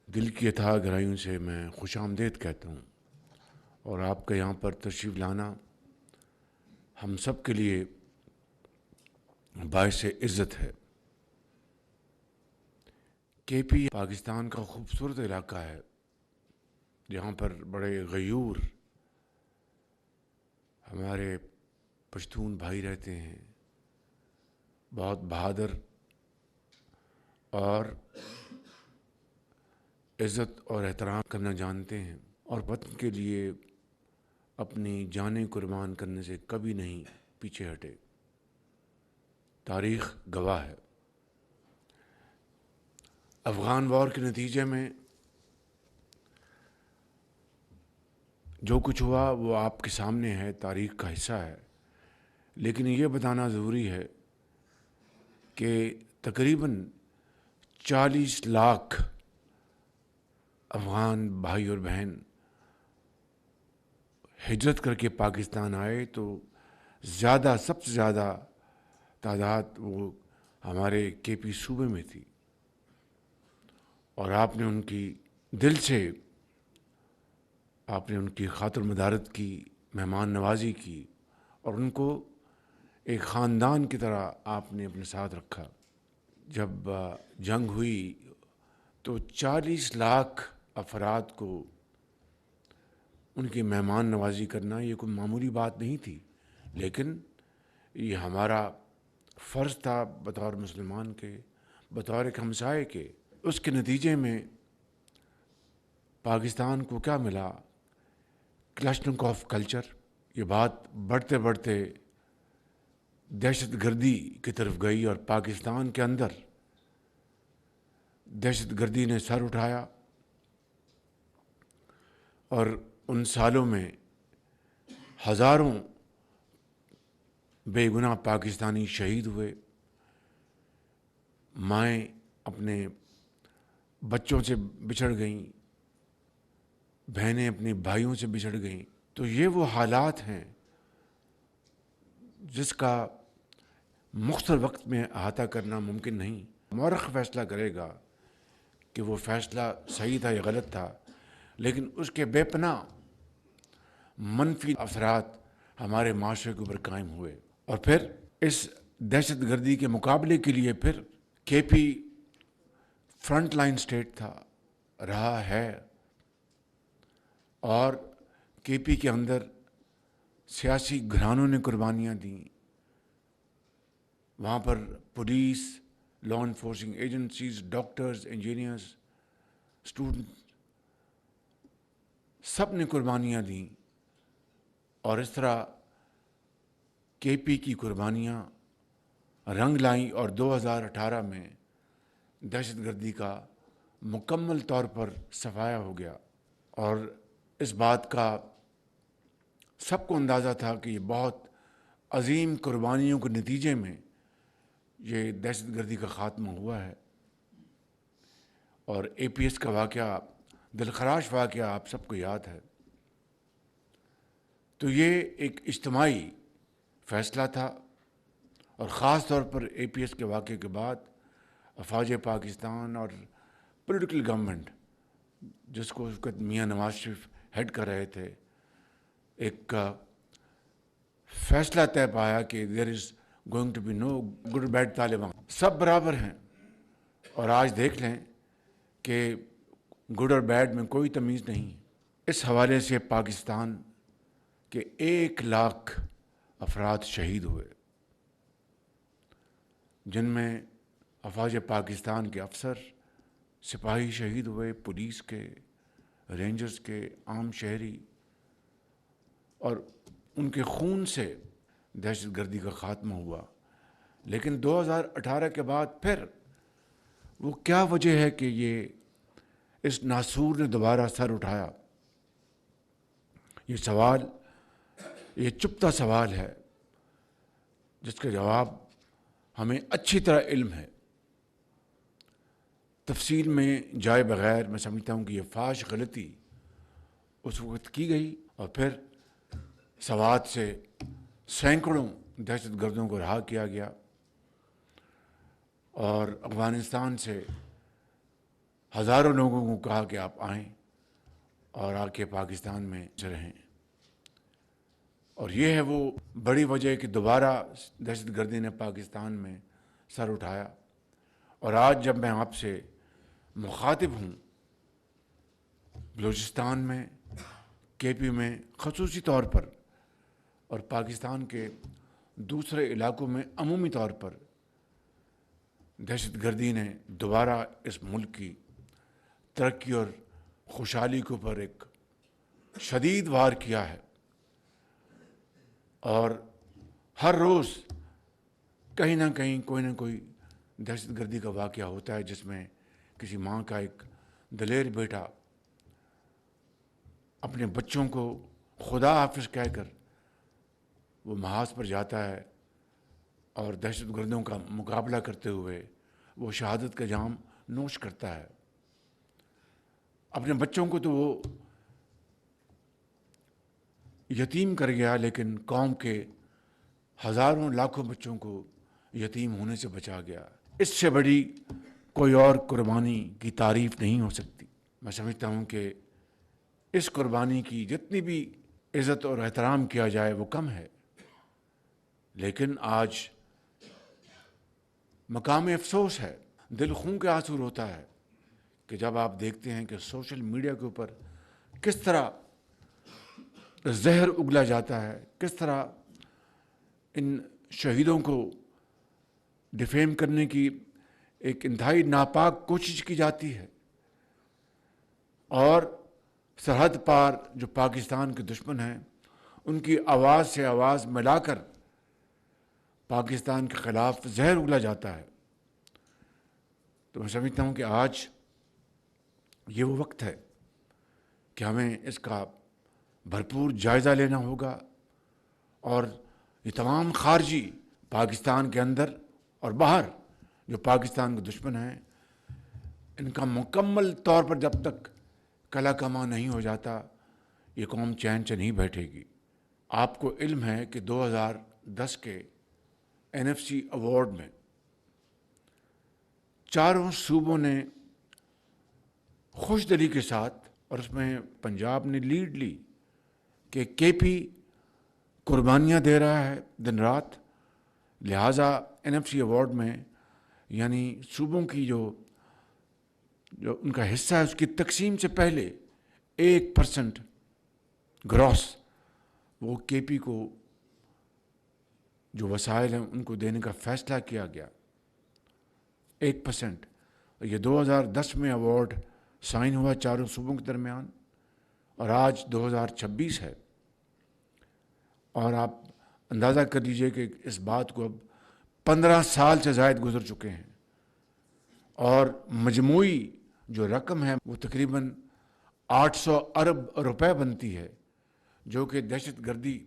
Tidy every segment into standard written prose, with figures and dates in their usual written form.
دل کی اتھاہ گہرائیوں سے میں خوش آمدید کہتا ہوں، اور آپ کا یہاں پر تشریف لانا ہم سب کے لیے باعث عزت ہے۔ کے پی پاکستان کا خوبصورت علاقہ ہے، جہاں پر بڑے غیور ہمارے پشتون بھائی رہتے ہیں، بہت بہادر اور عزت اور احترام کرنا جانتے ہیں، اور وطن کے لیے اپنی جانیں قربان کرنے سے کبھی نہیں پیچھے ہٹے۔ تاریخ گواہ ہے۔ افغان وار کے نتیجے میں جو کچھ ہوا وہ آپ کے سامنے ہے، تاریخ کا حصہ ہے، لیکن یہ بتانا ضروری ہے کہ تقریباً 40 لاکھ افغان بھائی اور بہن ہجرت کر کے پاکستان آئے، تو سب سے زیادہ تعداد وہ ہمارے کے پی صوبے میں تھی، اور آپ نے ان کی دل سے آپ نے ان کی خاطر مدارت کی، مہمان نوازی کی، اور ان کو ایک خاندان کی طرح آپ نے اپنے ساتھ رکھا۔ جب جنگ ہوئی تو 40 لاکھ افراد کو ان کی مہمان نوازی کرنا یہ کوئی معمولی بات نہیں تھی، لیکن یہ ہمارا فرض تھا بطور مسلمان کے، بطور ایک ہمسائے کے۔ اس کے نتیجے میں پاکستان کو کیا ملا؟ Kalashnikov culture. یہ بات بڑھتے بڑھتے دہشت گردی کی طرف گئی، اور پاکستان کے اندر دہشت گردی نے سر اٹھایا، اور ان سالوں میں ہزاروں بے گناہ پاکستانی شہید ہوئے، مائیں اپنے بچوں سے بچھڑ گئیں، بہنیں اپنے بھائیوں سے بچھڑ گئیں۔ تو یہ وہ حالات ہیں جس کا مختصر وقت میں احاطہ کرنا ممکن نہیں۔ مورخ فیصلہ کرے گا کہ وہ فیصلہ صحیح تھا یا غلط تھا، لیکن اس کے بے پناہ منفی اثرات ہمارے معاشرے کے اوپر قائم ہوئے، اور پھر اس دہشت گردی کے مقابلے کے لیے پھر کے پی فرنٹ لائن سٹیٹ تھا، رہا ہے، اور کے پی کے اندر سیاسی گھرانوں نے قربانیاں دیں۔ وہاں پر police, law enforcing agencies, doctors, engineers, students, سب نے قربانیاں دیں، اور اس طرح کے پی کی قربانیاں رنگ لائیں، اور 2018 میں دہشت گردی کا مکمل طور پر صفایا ہو گیا۔ اور اس بات کا سب کو اندازہ تھا کہ یہ بہت عظیم قربانیوں کے نتیجے میں یہ دہشت گردی کا خاتمہ ہوا ہے۔ اور اے پی ایس کا واقعہ، دلخراش واقعہ آپ سب کو یاد ہے۔ تو یہ ایک اجتماعی فیصلہ تھا، اور خاص طور پر اے پی ایس کے واقعے کے بعد افواج پاکستان اور پولیٹیکل گورنمنٹ، جس کو اس وقت میاں نواز شریف ہیڈ کر رہے تھے، ایک فیصلہ طے پایا کہ there is going to be no good اور بیڈ طالبان، سب برابر ہیں۔ اور آج دیکھ لیں کہ گڈ اور بیڈ میں کوئی تمیز نہیں۔ اس حوالے سے پاکستان کے 1 لاکھ افراد شہید ہوئے، جن میں افواج پاکستان کے افسر، سپاہی شہید ہوئے، پولیس کے، رینجرز کے، عام شہری، اور ان کے خون سے دہشت گردی کا خاتمہ ہوا۔ لیکن 2018 کے بعد پھر وہ کیا وجہ ہے کہ یہ اس ناسور نے دوبارہ سر اٹھایا؟ یہ سوال، یہ چپتا سوال ہے جس کا جواب ہمیں اچھی طرح علم ہے۔ تفصیل میں جائے بغیر میں سمجھتا ہوں کہ یہ فاش غلطی اس وقت کی گئی، اور پھر سوات سے سینکڑوں دہشت گردوں کو رہا کیا گیا، اور افغانستان سے ہزاروں لوگوں کو کہا کہ آپ آئیں اور آ کے پاکستان میں رہیں، اور یہ ہے وہ بڑی وجہ کہ دوبارہ دہشت گردی نے پاکستان میں سر اٹھایا۔ اور آج جب میں آپ سے مخاطب ہوں، بلوچستان میں، کے پی میں خصوصی طور پر، اور پاکستان کے دوسرے علاقوں میں عمومی طور پر، دہشت گردی نے دوبارہ اس ملک کی ترقی اور خوشحالی کے اوپر ایک شدید وار کیا ہے، اور ہر روز کہیں نہ کہیں کوئی نہ کوئی دہشت گردی کا واقعہ ہوتا ہے جس میں کسی ماں کا ایک دلیر بیٹا اپنے بچوں کو خدا حافظ کہہ کر وہ محاذ پر جاتا ہے اور دہشت گردوں کا مقابلہ کرتے ہوئے وہ شہادت کا جام نوش کرتا ہے۔ اپنے بچوں کو تو وہ یتیم کر گیا، لیکن قوم کے ہزاروں لاکھوں بچوں کو یتیم ہونے سے بچا گیا۔ اس سے بڑی کوئی اور قربانی کی تعریف نہیں ہو سکتی۔ میں سمجھتا ہوں کہ اس قربانی کی جتنی بھی عزت اور احترام کیا جائے وہ کم ہے، لیکن آج مقام افسوس ہے، دل خون کے آنسو روتا ہے کہ جب آپ دیکھتے ہیں کہ سوشل میڈیا کے اوپر کس طرح زہر اگلا جاتا ہے، کس طرح ان شہیدوں کو ڈیفیم کرنے کی ایک انتہائی ناپاک کوشش کی جاتی ہے، اور سرحد پار جو پاکستان کے دشمن ہیں ان کی آواز سے آواز ملا کر پاکستان کے خلاف زہر اگلا جاتا ہے۔ تو میں سمجھتا ہوں کہ آج یہ وہ وقت ہے کہ ہمیں اس کا بھرپور جائزہ لینا ہوگا، اور یہ تمام خارجی پاکستان کے اندر اور باہر جو پاکستان کے دشمن ہیں ان کا مکمل طور پر جب تک کلا کما نہیں ہو جاتا یہ قوم چین سے نہیں بیٹھے گی۔ آپ کو علم ہے کہ 2010 کے NFC ایوارڈ میں چاروں صوبوں نے خوش دلی کے ساتھ، اور اس میں پنجاب نے لیڈ لی کہ کے پی قربانیاں دے رہا ہے دن رات، لہٰذا NFC ایوارڈ میں یعنی صوبوں کی جو ان کا حصہ ہے اس کی تقسیم سے پہلے 1% گراس وہ کے پی کو جو وسائل ہیں ان کو دینے کا فیصلہ کیا گیا، 1%۔ یہ 2010 میں ایوارڈ سائن ہوا چاروں صوبوں کے درمیان، اور آج 2026 ہے، اور آپ اندازہ کر لیجئے کہ اس بات کو اب 15 سال سے زائد گزر چکے ہیں، اور مجموعی جو رقم ہے وہ تقریباً 800 ارب روپے بنتی ہے، جو کہ دہشت گردی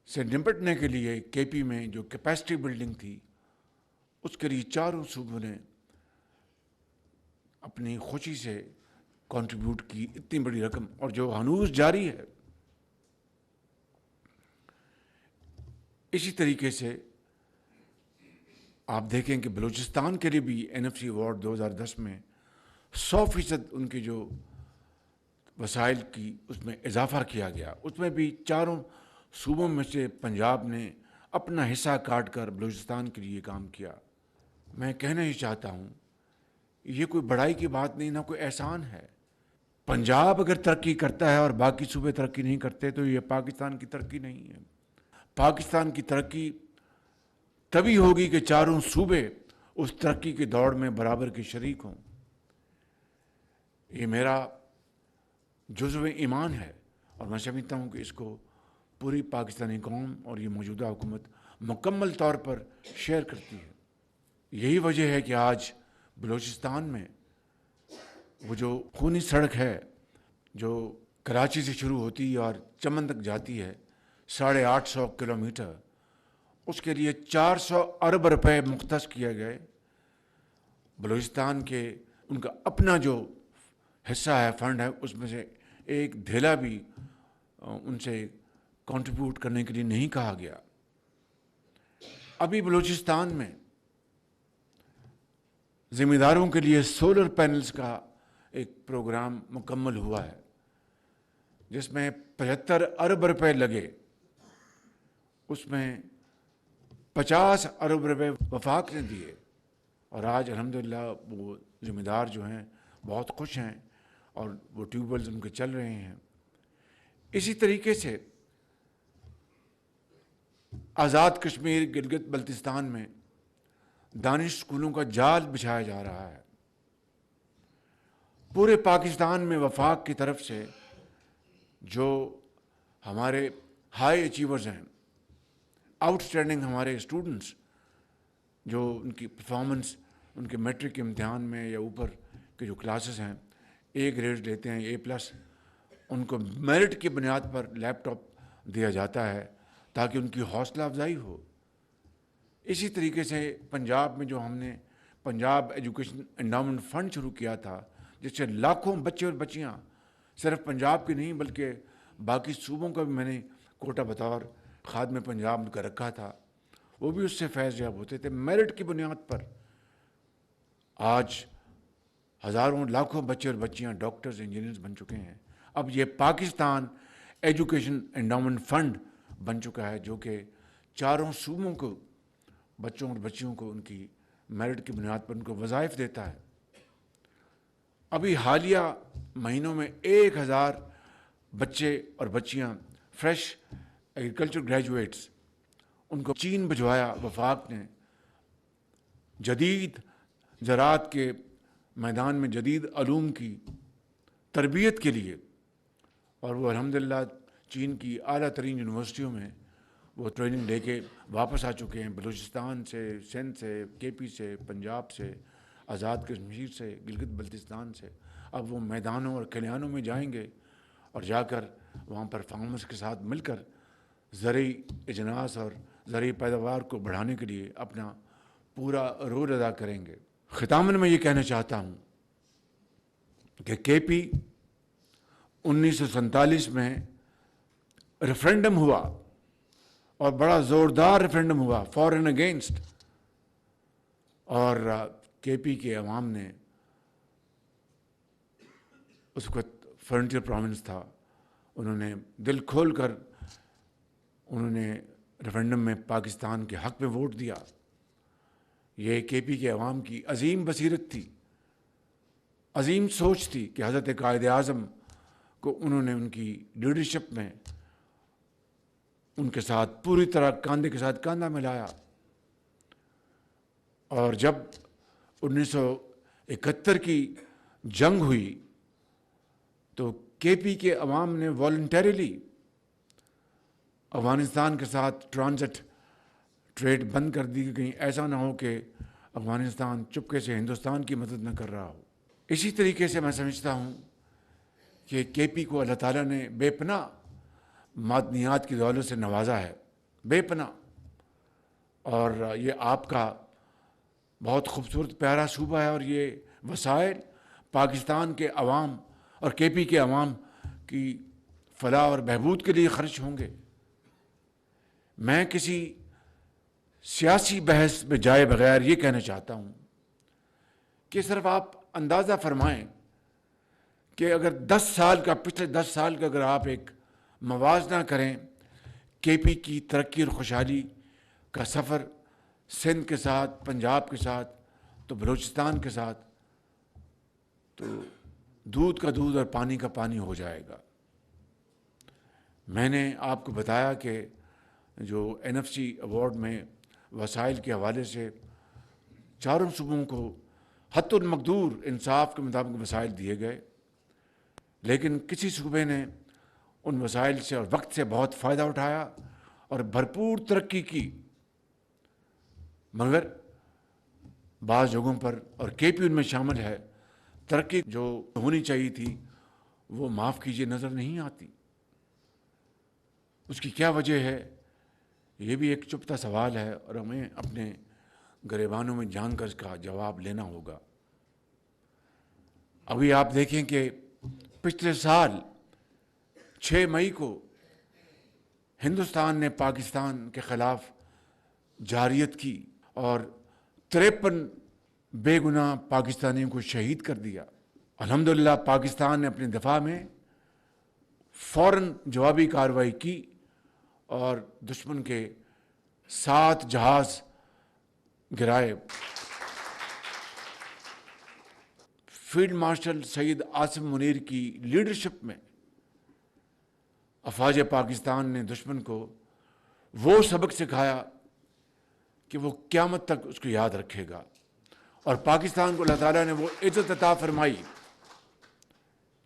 سے نمٹنے کے لیے کے پی میں جو کیپیسٹی بلڈنگ تھی اس کے لیے چاروں صوبوں نے اپنی خوشی سے کنٹریبیوٹ کی اتنی بڑی رقم، اور جو ہنوز جاری ہے۔ اسی طریقے سے آپ دیکھیں کہ بلوچستان کے لیے بھی NFC ایوارڈ 2010 میں 100% ان کی جو وسائل کی اس میں اضافہ کیا گیا، اس میں بھی چاروں صوبوں میں سے پنجاب نے اپنا حصہ کاٹ کر بلوچستان کے لیے کام کیا۔ میں کہنا ہی چاہتا ہوں یہ کوئی بڑائی کی بات نہیں، نہ کوئی احسان ہے۔ پنجاب اگر ترقی کرتا ہے اور باقی صوبے ترقی نہیں کرتے تو یہ پاکستان کی ترقی نہیں ہے۔ پاکستان کی ترقی تبھی ہوگی کہ چاروں صوبے اس ترقی کی دوڑ میں برابر کے شریک ہوں۔ یہ میرا جزو ایمان ہے، اور میں سمجھتا ہوں کہ اس کو پوری پاکستانی قوم اور یہ موجودہ حکومت مکمل طور پر شیئر کرتی ہے۔ یہی وجہ ہے کہ آج بلوچستان میں وہ جو خونی سڑک ہے جو کراچی سے شروع ہوتی ہے اور چمن تک جاتی ہے 850 کلومیٹر، اس کے لیے 400 ارب روپے مختص کیے گئے۔ بلوچستان کے ان کا اپنا جو حصہ ہے، فنڈ ہے، اس میں سے ایک دھیلا بھی ان سے کنٹریبیوٹ کرنے کے لیے نہیں کہا گیا۔ ابھی بلوچستان میں ذمہ داروں کے لیے سولر پینلز کا ایک پروگرام مکمل ہوا ہے جس میں 75 ارب روپے لگے، اس میں 50 ارب روپے وفاق نے دیے، اور آج الحمدللہ وہ ذمہ دار جو ہیں بہت خوش ہیں اور وہ ٹیوب ویلز ان کے چل رہے ہیں۔ اسی طریقے سے آزاد کشمیر گلگت بلتستان میں دانش اسکولوں کا جال بچھایا جا رہا ہے۔ پورے پاکستان میں وفاق کی طرف سے جو ہمارے ہائی اچیورز ہیں، آؤٹ اسٹینڈنگ ہمارے اسٹوڈنٹس، جو ان کی پرفارمنس ان کے میٹرک کے امتحان میں یا اوپر کے جو کلاسز ہیں اے گریڈ لیتے ہیں، A+، ان کو میرٹ کی بنیاد پر لیپ ٹاپ دیا جاتا ہے تاکہ ان کی حوصلہ افزائی ہو۔ اسی طریقے سے پنجاب میں جو ہم نے پنجاب ایجوکیشن انڈاؤمنٹ فنڈ شروع کیا تھا، جس سے لاکھوں بچے اور بچیاں صرف پنجاب کے نہیں بلکہ باقی صوبوں کا بھی میں نے کوٹا بطور خادم پنجاب کا رکھا تھا، وہ بھی اس سے فیض یاب ہوتے تھے۔ میرٹ کی بنیاد پر آج ہزاروں لاکھوں بچے اور بچیاں ڈاکٹرز، انجینئرز بن چکے ہیں۔ اب یہ پاکستان ایجوکیشن انڈاؤمنٹ فنڈ بن چکا ہے جو کہ چاروں صوبوں کو بچوں اور بچیوں کو ان کی میرٹ کی بنیاد پر ان کو وظائف دیتا ہے۔ ابھی حالیہ مہینوں میں 1000 بچے اور بچیاں فریش ایگریکلچر گریجویٹس ان کو چین بھجوایا وفاق نے، جدید زراعت کے میدان میں جدید علوم کی تربیت کے لیے، اور وہ الحمدللہ چین کی اعلیٰ ترین یونیورسٹیوں میں وہ ٹریننگ لے کے واپس آ چکے ہیں، بلوچستان سے، سندھ سے، KP سے، پنجاب سے، آزاد کشمیر سے، گلگت بلتستان سے۔ اب وہ میدانوں اور کھلیانوں میں جائیں گے اور جا کر وہاں پر فارمرز کے ساتھ مل کر زرعی اجناس اور زرعی پیداوار کو بڑھانے کے لیے اپنا پورا رول ادا کریں گے۔ ختاماً میں یہ کہنا چاہتا ہوں کہ KP 1947 میں ریفرینڈم ہوا اور بڑا زوردار ریفرینڈم ہوا فار اینڈ اگینسٹ، اور KP کے عوام نے، اس وقت فرنٹیئر پروونس تھا، انہوں نے دل کھول کر انہوں نے ریفرینڈم میں پاکستان کے حق میں ووٹ دیا۔ یہ KP کے عوام کی عظیم بصیرت تھی، عظیم سوچ تھی کہ حضرت قائد اعظم کو انہوں نے ان کی لیڈرشپ میں ان کے ساتھ پوری طرح کاندھے کے ساتھ کاندھا ملایا، اور جب 1971 کی جنگ ہوئی تو KP کے عوام نے والنٹریلی افغانستان کے ساتھ ٹرانزٹ ٹریڈ بند کر دی کہ کہیں ایسا نہ ہو کہ افغانستان چپکے سے ہندوستان کی مدد نہ کر رہا ہو۔ اسی طریقے سے میں سمجھتا ہوں کہ KP کو اللہ تعالیٰ نے بے پناہ معدنیات کی دولت سے نوازا ہے، بے پناہ، اور یہ آپ کا بہت خوبصورت پیارا صوبہ ہے، اور یہ وسائل پاکستان کے عوام اور KP کے عوام کی فلاح اور بہبود کے لیے خرچ ہوں گے۔ میں کسی سیاسی بحث میں جائے بغیر یہ کہنا چاہتا ہوں کہ صرف آپ اندازہ فرمائیں کہ اگر 10 سال کا، پچھلے 10 سال کا اگر آپ ایک موازنہ کریں KP کی ترقی اور خوشحالی کا سفر سندھ کے ساتھ، پنجاب کے ساتھ، تو بلوچستان کے ساتھ، تو دودھ کا دودھ اور پانی کا پانی ہو جائے گا۔ میں نے آپ کو بتایا کہ جو NFC ایوارڈ میں وسائل کے حوالے سے چاروں صوبوں کو حت المقدور انصاف کے مطابق وسائل دیے گئے، لیکن کسی صوبے نے ان وسائل سے اور وقت سے بہت فائدہ اٹھایا اور بھرپور ترقی کی، مگر بعض جگہوں پر، اور KP ان میں شامل ہے، ترقی جو ہونی چاہیے تھی وہ معاف کیجیے نظر نہیں آتی۔ اس کی کیا وجہ ہے؟ یہ بھی ایک چپتا سوال ہے، اور ہمیں اپنے گریبانوں میں جان کر اس کا جواب لینا ہوگا۔ ابھی آپ دیکھیں کہ پچھلے سال 6 مئی کو ہندوستان نے پاکستان کے خلاف جارحیت کی اور 53 بے گناہ پاکستانیوں کو شہید کر دیا۔ الحمدللہ پاکستان نے اپنی دفاع میں فوراً جوابی کارروائی کی اور دشمن کے 7 جہاز گرائے۔ فیلڈ مارشل سید عاصم منیر کی لیڈرشپ میں افواج پاکستان نے دشمن کو وہ سبق سکھایا کہ وہ قیامت تک اس کو یاد رکھے گا، اور پاکستان کو اللہ تعالیٰ نے وہ عزت عطا فرمائی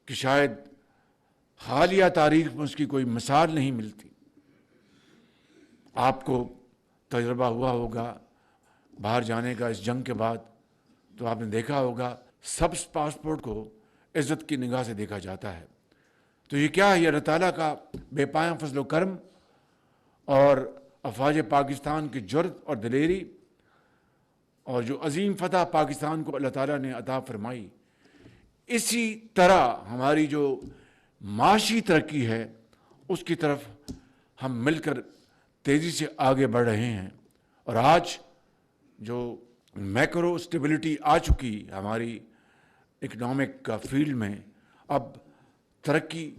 کہ شاید حالیہ تاریخ میں اس کی کوئی مثال نہیں ملتی۔ آپ کو تجربہ ہوا ہوگا باہر جانے کا اس جنگ کے بعد، تو آپ نے دیکھا ہوگا سبز پاسپورٹ کو عزت کی نگاہ سے دیکھا جاتا ہے۔ تو یہ کیا ہے؟ یہ اللہ تعالیٰ کا بے پایاں فضل و کرم اور افواج پاکستان کی جرأت اور دلیری، اور جو عظیم فتح پاکستان کو اللہ تعالیٰ نے عطا فرمائی۔ اسی طرح ہماری جو معاشی ترقی ہے اس کی طرف ہم مل کر تیزی سے آگے بڑھ رہے ہیں، اور آج جو میکرو اسٹیبلٹی آ چکی ہماری اکنامک کا فیلڈ میں، اب ترقی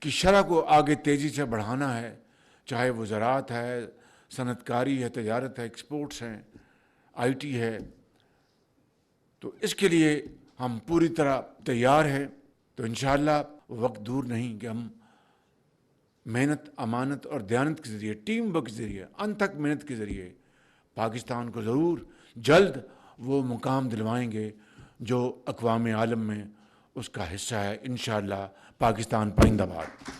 کی شرح کو آگے تیزی سے بڑھانا ہے، چاہے وہ زراعت ہے، صنعت کاری ہے، تجارت ہے، ایکسپورٹس ہیں، آئی ٹی ہے۔ تو اس کے لیے ہم پوری طرح تیار ہیں۔ تو انشاءاللہ وقت دور نہیں کہ ہم محنت، امانت اور دیانت کے ذریعے، ٹیم ورک کے ذریعے، انتھک محنت کے ذریعے پاکستان کو ضرور جلد وہ مقام دلوائیں گے جو اقوام عالم میں اس کا حصہ ہے۔ انشاءاللہ پاکستان پائندہ باد۔